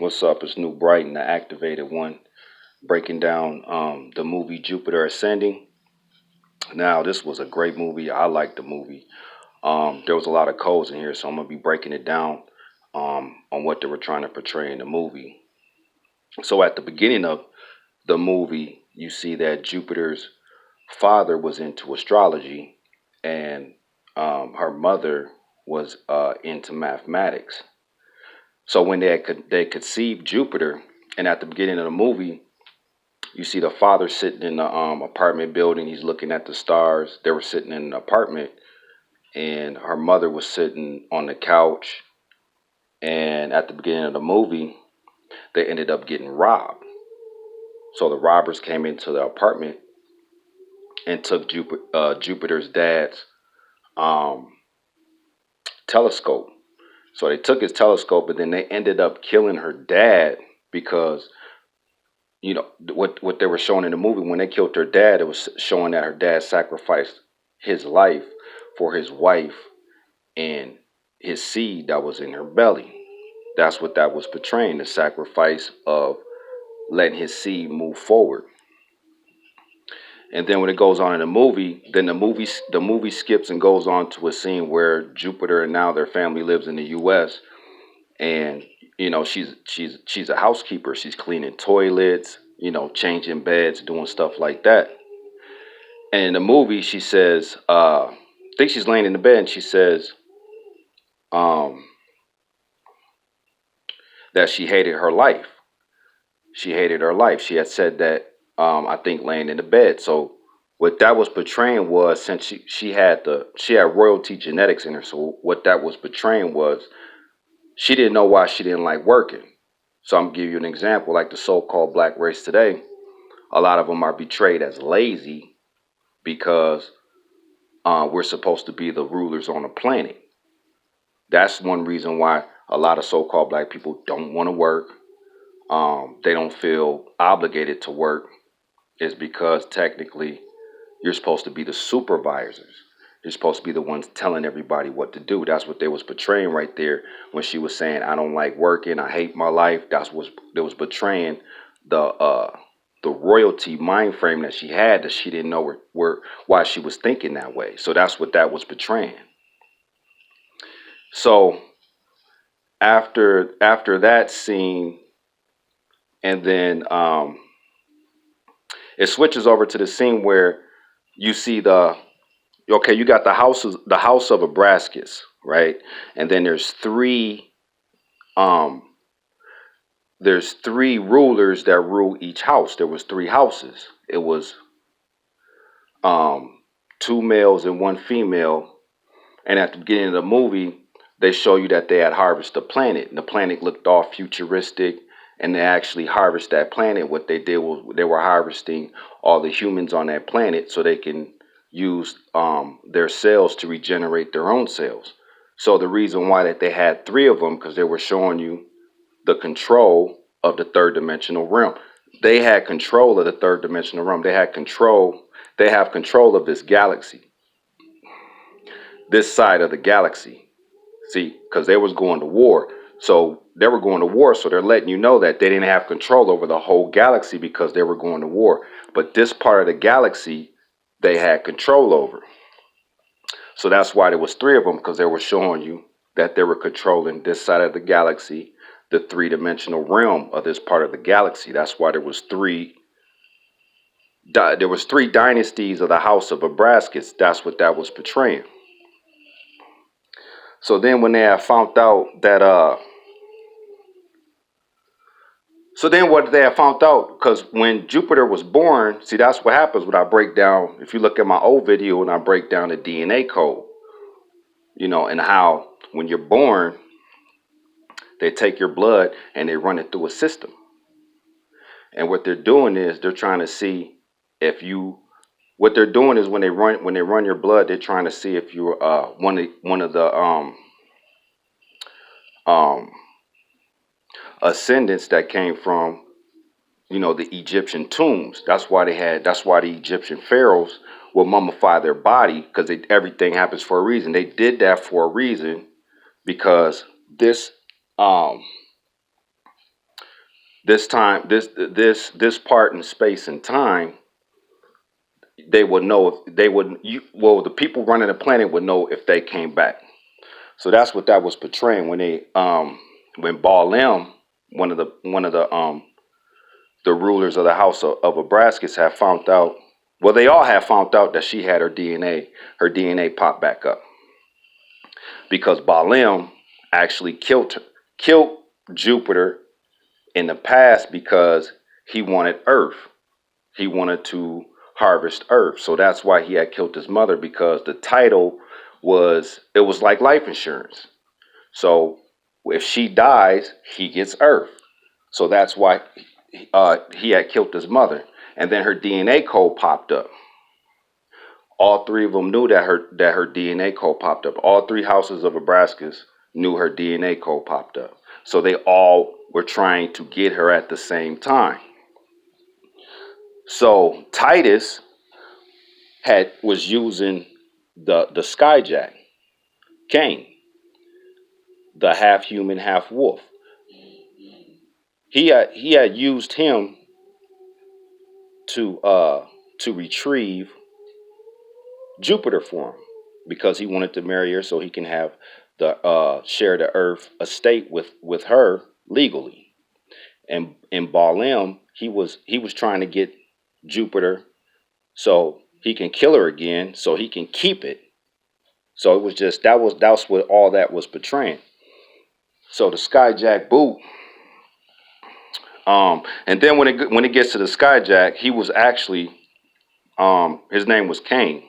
What's up? It's New Brighton, the activated one, breaking down the movie Jupiter Ascending. Now, this was a great movie. I liked the movie. There was a lot of codes in here, so I'm gonna be breaking it down on what they were trying to portray in the movie. So, at the beginning of the movie, you see that Jupiter's father was into astrology, and her mother was into mathematics. So when they conceived Jupiter, and at the beginning of the movie, you see the father sitting in the apartment building. He's looking at the stars. They were sitting in an apartment, and her mother was sitting on the couch. And at the beginning of the movie, they ended up getting robbed. So the robbers came into the apartment and took Jupiter's dad's um, telescope. So they took his telescope, but then they ended up killing her dad because what they were showing in the movie when they killed her dad. It was showing that her dad sacrificed his life for his wife and his seed that was in her belly. That's what that was portraying, the sacrifice of letting his seed move forward. And then when it goes on in the movie, then the movie skips and goes on to a scene where Jupiter and now their family lives in the US. And she's a housekeeper. She's cleaning toilets, changing beds, doing stuff like that. And in the movie, she says, I think she's laying in the bed, and she says um, that she hated her life. She hated her life. She had said that, I think, laying in the bed. So what that was portraying was, since she had royalty genetics in her. So what that was portraying was she didn't know why she didn't like working. So I'm gonna give you an example, like the so-called black race today. A lot of them are betrayed as lazy because we're supposed to be the rulers on the planet. That's one reason why a lot of so-called black people don't want to work. They don't feel obligated to work, is because technically you're supposed to be the supervisors. You're supposed to be the ones telling everybody what to do. That's what they was portraying right there when she was saying, "I don't like working. I hate my life." That's what they was portraying, the royalty mind frame that she had, that she didn't know why she was thinking that way. So that's what that was portraying. So after that scene, and then it switches over to the scene where you see you got the house of Abrascus, right? And then um there's three rulers that rule each house. There was three houses. It was um two males and one female. And at the beginning of the movie, they show you that they had harvested the planet, and the planet looked all futuristic. And they actually harvest that planet. What they did was they were harvesting all the humans on that planet so they can use their cells to regenerate their own cells. So the reason why that they had three of them, because they were showing you the control of the third dimensional realm. They had control of the third dimensional realm. They had control. They have control of this galaxy, this side of the galaxy. See, because they was going to war. So they were going to war. So they're letting you know that they didn't have control over the whole galaxy because they were going to war. But this part of the galaxy, they had control over. So that's why there was three of them, because they were showing you that they were controlling this side of the galaxy, the three-dimensional realm of this part of the galaxy. That's why there was three dynasties of the House of Abrascus. That's what that was portraying. So then when they had found out that so then what they had found out, because when Jupiter was born, see, that's what happens when I break down, if you look at my old video and I break down the DNA code, and how when you're born, they take your blood and they run it through a system. And what they're doing is they're trying to see if you what they're doing is when they run your blood, they're trying to see if you're one of the um ascendants that came from the Egyptian tombs. That's why the Egyptian pharaohs will mummify their body, because everything happens for a reason. They did that for a reason, because this um this part in space and time, they would know if they would the people running the planet would know if they came back. So that's what that was portraying when they when Balaam, one of the rulers of the house of Abraxas had found out. Well, they all had found out that she had her DNA popped back up because Balaam actually killed Jupiter in the past because he wanted Earth. He wanted to harvest Earth. So that's why he had killed his mother, because the title was like life insurance. So if she dies, he gets Earth. So that's why he had killed his mother. And then her DNA code popped up. All three of them knew that her DNA code popped up. All three houses of Abraxas knew her DNA code popped up. So they all were trying to get her at the same time. So Titus was using the skyjack, Cain, the half human, half wolf. He had used him to retrieve Jupiter for him, because he wanted to marry her so he can have the share the earth estate with her legally. And in Balaam, he was trying to get Jupiter so he can kill her again, so he can keep it. So it was just that was what all that was portraying. So the skyjack boot. And then when it gets to the skyjack, he was actually his name was Cain.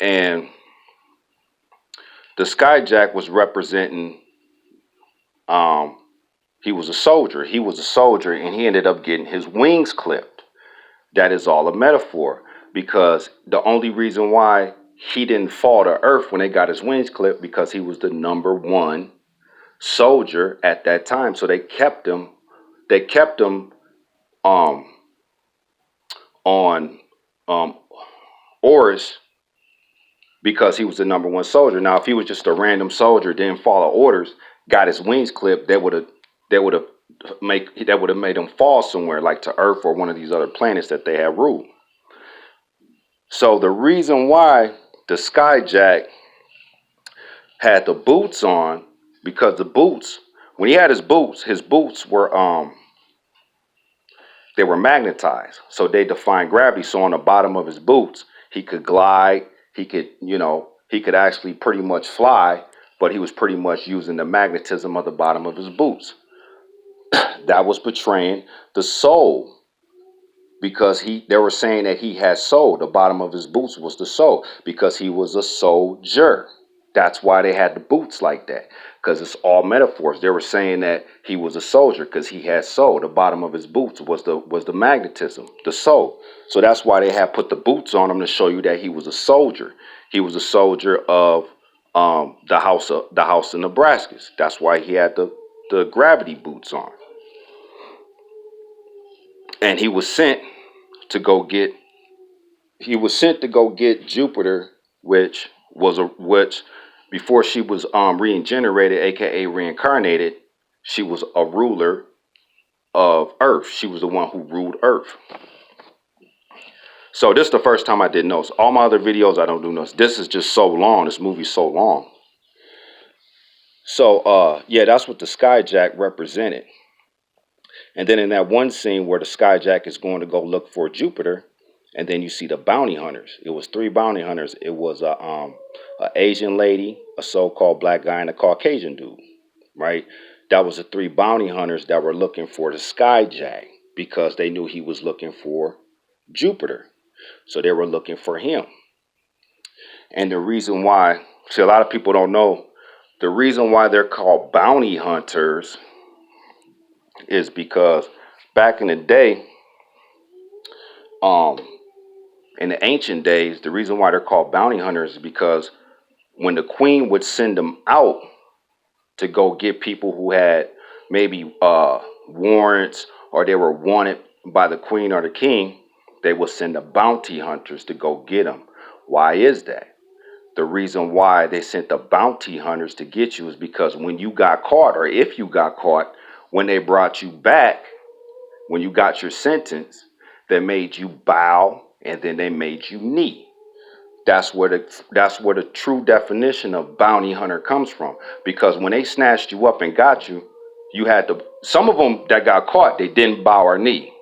And the skyjack was representing he was a soldier. He was a soldier, and he ended up getting his wings clipped. That is all a metaphor, because the only reason why he didn't fall to earth when they got his wings clipped, because he was the number one soldier at that time. So they kept him on Oris, because he was the number one soldier. Now, if he was just a random soldier, didn't follow orders, got his wings clipped, that would have made him fall somewhere, like to Earth or one of these other planets that they have ruled. So the reason why the skyjack had the boots on, because the boots, when he had his boots were they were magnetized, so they defied gravity. So on the bottom of his boots, he could glide, he could actually pretty much fly, but he was pretty much using the magnetism of the bottom of his boots. That was portraying the soul, because they were saying that he had soul. The bottom of his boots was the soul, because he was a soldier. That's why they had the boots like that, because it's all metaphors. They were saying that he was a soldier because he had soul. The bottom of his boots was the magnetism, the soul. So that's why they had put the boots on him, to show you that he was a soldier. He was a soldier of the house in Nebraska. That's why he had the gravity boots on. And he was sent to go get Jupiter, which before she was regenerated, aka reincarnated, she was a ruler of Earth. She was the one who ruled Earth. So this is the first time I did notes. All my other videos I don't do notes. This is just so long. This movie's so long. So yeah, that's what the skyjack represented. And then in that one scene where the skyjack is going to go look for Jupiter, and then you see the bounty hunters. It was 3 bounty hunters. It was a Asian lady, a so-called black guy, and a Caucasian dude, right? That was the 3 bounty hunters that were looking for the skyjack, because they knew he was looking for Jupiter. So they were looking for him. And the reason why, see, a lot of people don't know, the reason why they're called bounty hunters is because back in the day, in the ancient days, the reason why they're called bounty hunters is because when the queen would send them out to go get people who had maybe warrants, or they were wanted by the queen or the king, they would send the bounty hunters to go get them. Why is that? The reason why they sent the bounty hunters to get you is because when you got caught, or if you got caught When they brought you back, when you got your sentence, they made you bow and then they made you knee. That's where the true definition of bounty hunter comes from. Because when they snatched you up and got you, you had to. Some of them that got caught, they didn't bow or knee,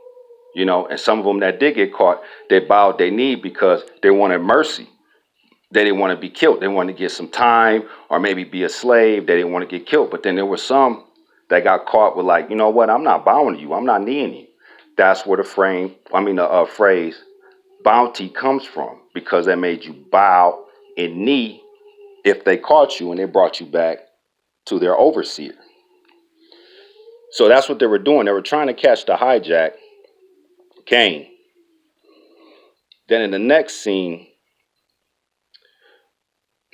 and some of them that did get caught, they bowed their knee because they wanted mercy. They didn't want to be killed. They wanted to get some time or maybe be a slave. They didn't want to get killed. But then there were some that got caught with like, you know what? I'm not bowing to you. I'm not kneeing you. That's where the phrase bounty comes from, because that made you bow and knee if they caught you and they brought you back to their overseer. So that's what they were doing. They were trying to catch the hijack, Cain. Then in the next scene,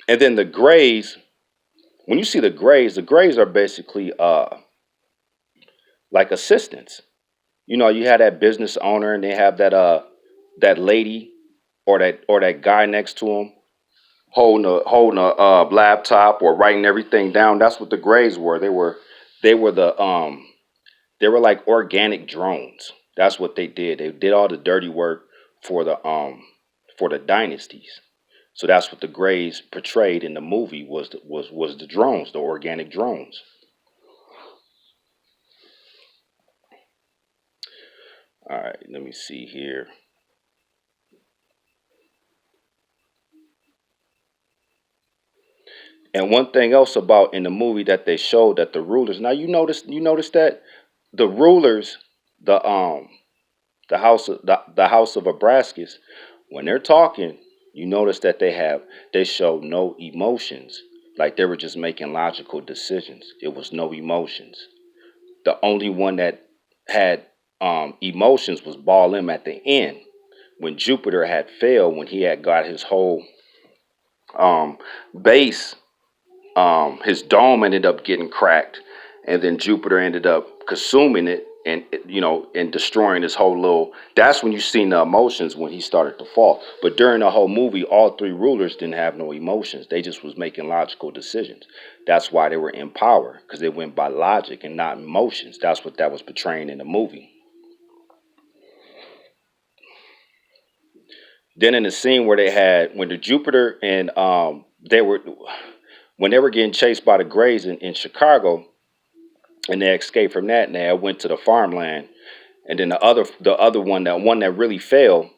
and then the grays, when you see the grays are basically like assistants. You have that business owner and they have that lady or that guy next to him holding a laptop or writing everything down. That's what the grays were. They were like organic drones. That's what they did. They did all the dirty work for the dynasties. So that's what the grays portrayed in the movie was the drones, the organic drones. All right, let me see here. And one thing else about in the movie that they showed, that the rulers. Now you notice that the rulers, the house of Abraskis, when they're talking, you notice that they show no emotions. Like they were just making logical decisions. It was no emotions. The only one that had emotions was Balaam at the end, when Jupiter had failed, when he had got his whole um, base. His dome ended up getting cracked, and then Jupiter ended up consuming it, and destroying his whole little. That's when you seen the emotions, when he started to fall. But during the whole movie, all three rulers didn't have no emotions. They just was making logical decisions. That's why they were in power, because they went by logic and not emotions. That's what that was portraying in the movie. Then in the scene where when the Jupiter and when they were getting chased by the Greys in Chicago, and they escaped from that, and they went to the farmland. And then the other one that really failed,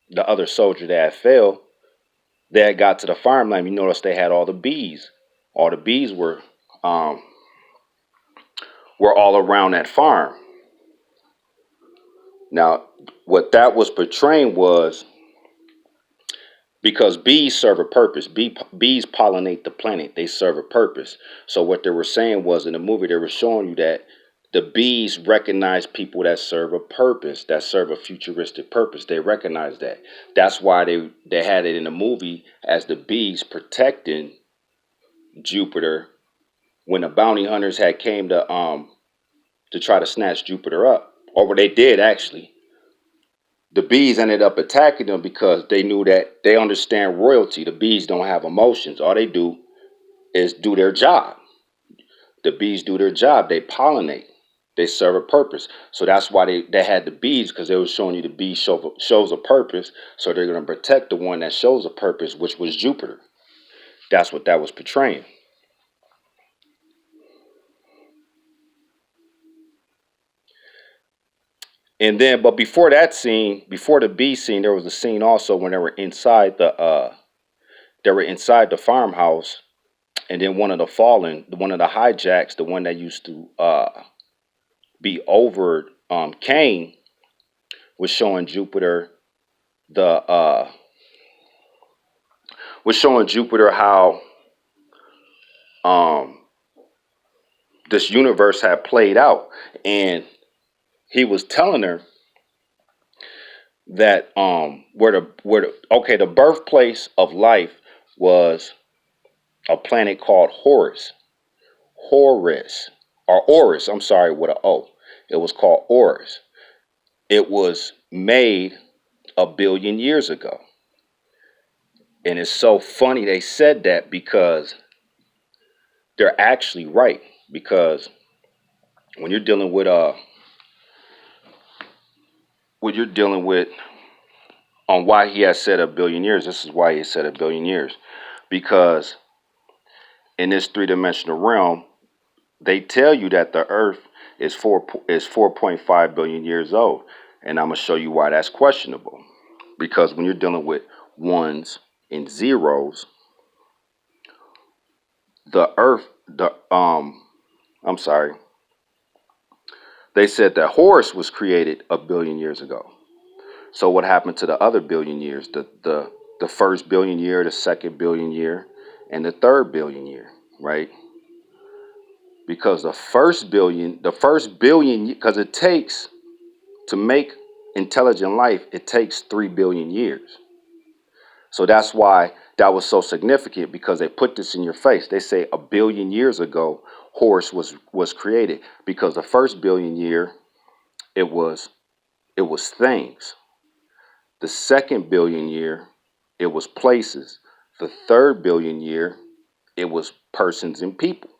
the other soldier that had failed, they had got to the farmland. You notice they had all the bees. All the bees were all around that farm. Now, what that was portraying was, because bees serve a purpose. Bees pollinate the planet. They serve a purpose. So what they were saying was, in the movie, they were showing you that the bees recognize people that serve a purpose, that serve a futuristic purpose. They recognize that. That's why they had it in the movie as the bees protecting Jupiter when the bounty hunters had came to try to snatch Jupiter up. Or what they did, actually. The bees ended up attacking them because they knew that they understand royalty. The bees don't have emotions. All they do is do their job. The bees do their job. They pollinate. They serve a purpose. So that's why they had the bees, because they were showing you the bee shows a purpose. So they're going to protect the one that shows a purpose, which was Jupiter. That's what that was portraying. And then, but before that scene, before the bee scene, there was a scene also when they were inside the farmhouse, and then one of the hijacks, the one that used to be over Cain, was showing Jupiter the was showing Jupiter how um, this universe had played out, and he was telling her that the birthplace of life was a planet called Horus, I'm sorry, with an O. It was called Horus. It was made 1 billion years ago. And it's so funny they said that, because they're actually right. Because when you're dealing with when you're dealing with on why he has said a billion years. This is why he said a billion years, because in this three-dimensional realm, they tell you that the Earth is 4.5 billion years old, and I'm gonna show you why that's questionable. Because when you're dealing with ones and zeros, the Earth, I'm sorry, they said that Horus was created a billion years ago. So what happened to the other billion years? The first billion year, the second billion year, and the third billion year, right? Because because it takes to make intelligent life, it takes 3 billion years. So that's why that was so significant, because they put this in your face. They say a billion years ago, Horus was created, because the first billion year, it was things. The second billion year, it was places. The third billion year, it was persons and people.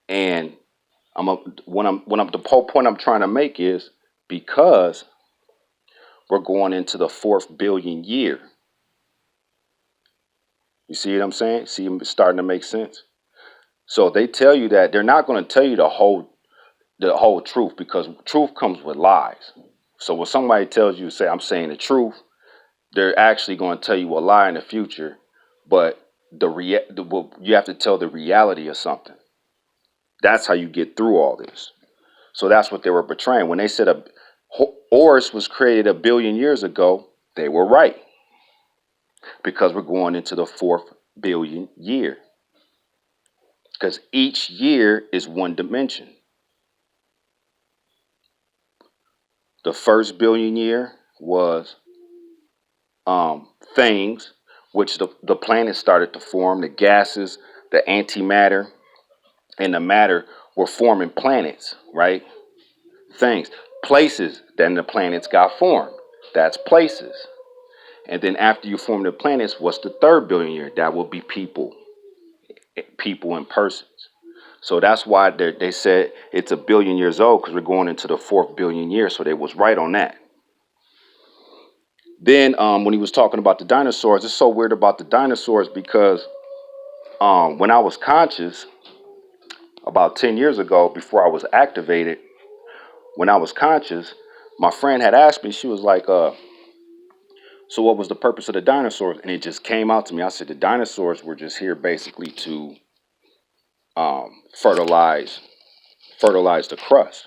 And the whole point I'm trying to make is, because we're going into the 4th billion year. You see what I'm saying? See, it's starting to make sense. So they tell you that they're not going to tell you the whole truth, because truth comes with lies. So when somebody tells you, say, I'm saying the truth, they're actually going to tell you a lie in the future, but you have to tell the reality of something. That's how you get through all this. So that's what they were portraying. When they said Horus was created a billion years ago, they were right, because we're going into the 4th billion year. Because each year is one dimension. The first billion year was things, which the planets started to form. The gases, the antimatter, and the matter were forming planets, right? Things. Places, then the planets got formed. That's places. And then after you form the planets, what's the 3rd billion year? That will be people and persons. So that's why they said it's a billion years old, because we're going into the 4th billion year. So they was right on that. Then when he was talking about the dinosaurs, it's so weird about the dinosaurs, because when I was conscious about 10 years ago, before I was activated, when I was conscious, my friend had asked me, she was like, so what was the purpose of the dinosaurs? And it just came out to me. I said, the dinosaurs were just here basically to fertilize the crust.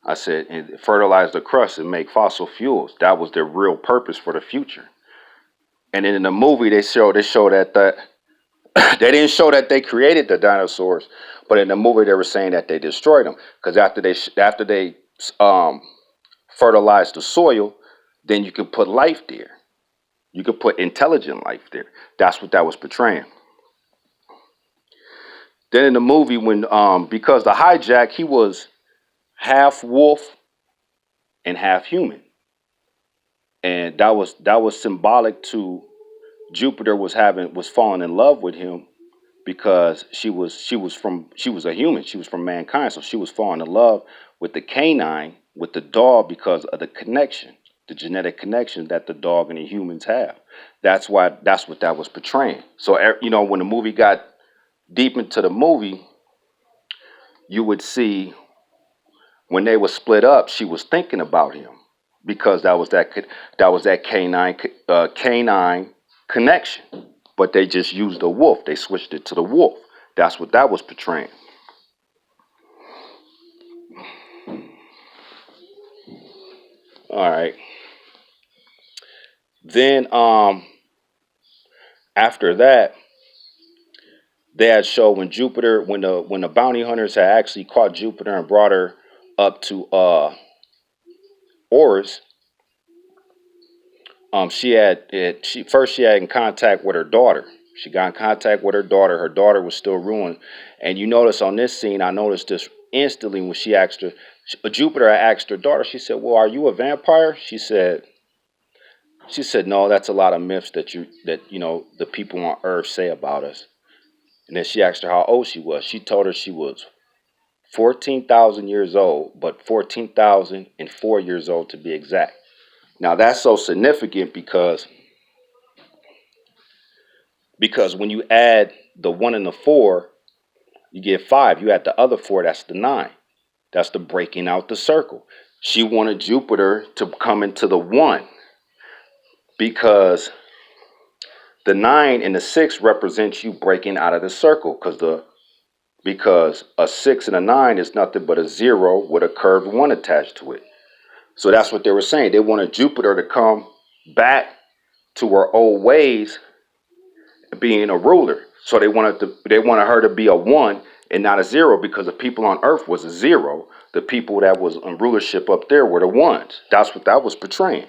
I said, and fertilize the crust and make fossil fuels. That was their real purpose for the future. And then in the movie, they showed that they didn't show that they created the dinosaurs, but in the movie they were saying that they destroyed them, because after they fertilized the soil, then you could put life there. You could put intelligent life there. That's what that was portraying. Then in the movie, when because the hijack, he was half wolf and half human, and that was symbolic to Jupiter was falling in love with him, because she was a human, she was from mankind, so she was falling in love with the canine, with the dog, because of the connection, the genetic connection that the dog and the humans have. That's what that was portraying. So when the movie got deep into the movie, you would see when they were split up, she was thinking about him, because that was that canine connection. But they just used the wolf. They switched it to the wolf. That's what that was portraying. All right. Then after that, they had showed when the bounty hunters had actually caught Jupiter and brought her up to Oris. She had in contact with her daughter. She got in contact with her daughter. Her daughter was still ruined. And you notice on this scene, I noticed this instantly when she asked her, Jupiter asked her daughter, she said, well, are you a vampire? She said, no, that's a lot of myths that the people on Earth say about us. And then she asked her how old she was. She told her she was 14,000 years old, but 14,004 years old to be exact. Now that's so significant because when you add the 1 and the 4, you get 5. You add the other 4, that's the 9. That's the breaking out the circle. She wanted Jupiter to come into the 1 because the 9 and the 6 represents you breaking out of the circle because a 6 and a 9 is nothing but a 0 with a curved 1 attached to it. So that's what they were saying. They wanted Jupiter to come back to her old ways, being a ruler. So they wanted her to be a 1 and not a 0, because the people on Earth was a 0. The people that was in rulership up there were the 1s. That's what that was portraying.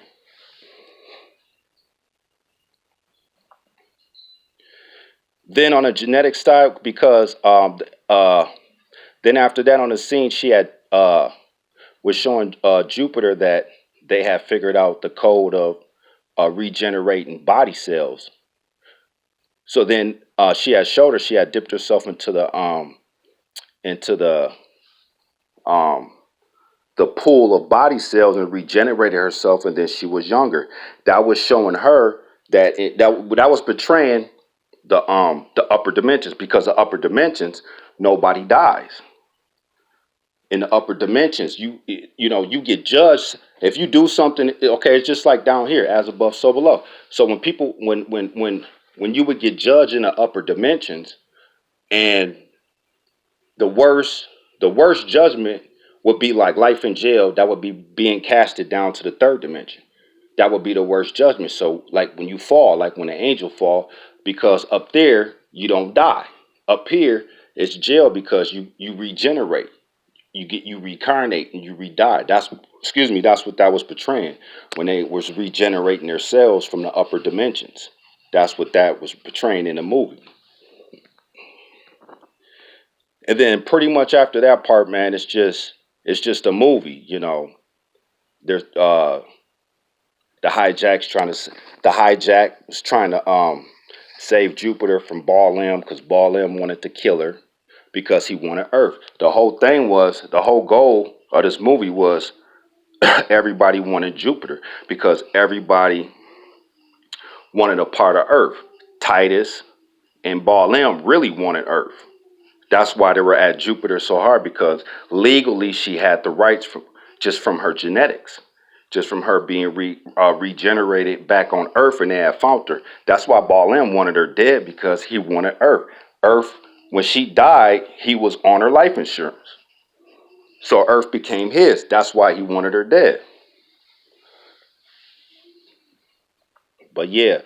Then on a genetic side, because then after that on the scene, she had was showing Jupiter that they had figured out the code of regenerating body cells. So then she had showed her, she had dipped herself into into um, the pool of body cells and regenerated herself, and then she was younger. That was showing her that that was betraying the upper dimensions, because the upper dimensions, nobody dies. In the upper dimensions, you get judged if you do something. Okay, it's just like down here, as above, so below. So when people when you would get judged in the upper dimensions, and the worst the worst judgment would be like life in jail, that would be being casted down to the third dimension. That would be the worst judgment. So like when you fall, like when an angel fall, because up there you don't die. Up here it's jail, because you regenerate, you reincarnate, and you re-die. That's what that was portraying when they was regenerating their cells from the upper dimensions. That's what that was portraying in the movie. And then pretty much after that part, man, it's just a movie. There's the hijack's trying to the hijack was trying to save Jupiter from Balaam, because Balaam wanted to kill her because he wanted Earth. The whole goal of this movie was everybody wanted Jupiter, because everybody wanted a part of Earth. Titus and Balaam really wanted Earth. That's why they were at Jupiter so hard, because legally she had the rights just from her genetics, just from her being regenerated back on Earth, and they had found her. That's why Balaam wanted her dead, because he wanted Earth. Earth, when she died, he was on her life insurance. So Earth became his. That's why he wanted her dead. But yeah,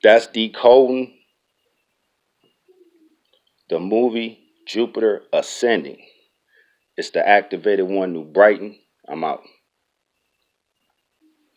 that's decoding the movie Jupiter Ascending. It's the activated one, New Brighton. I'm out.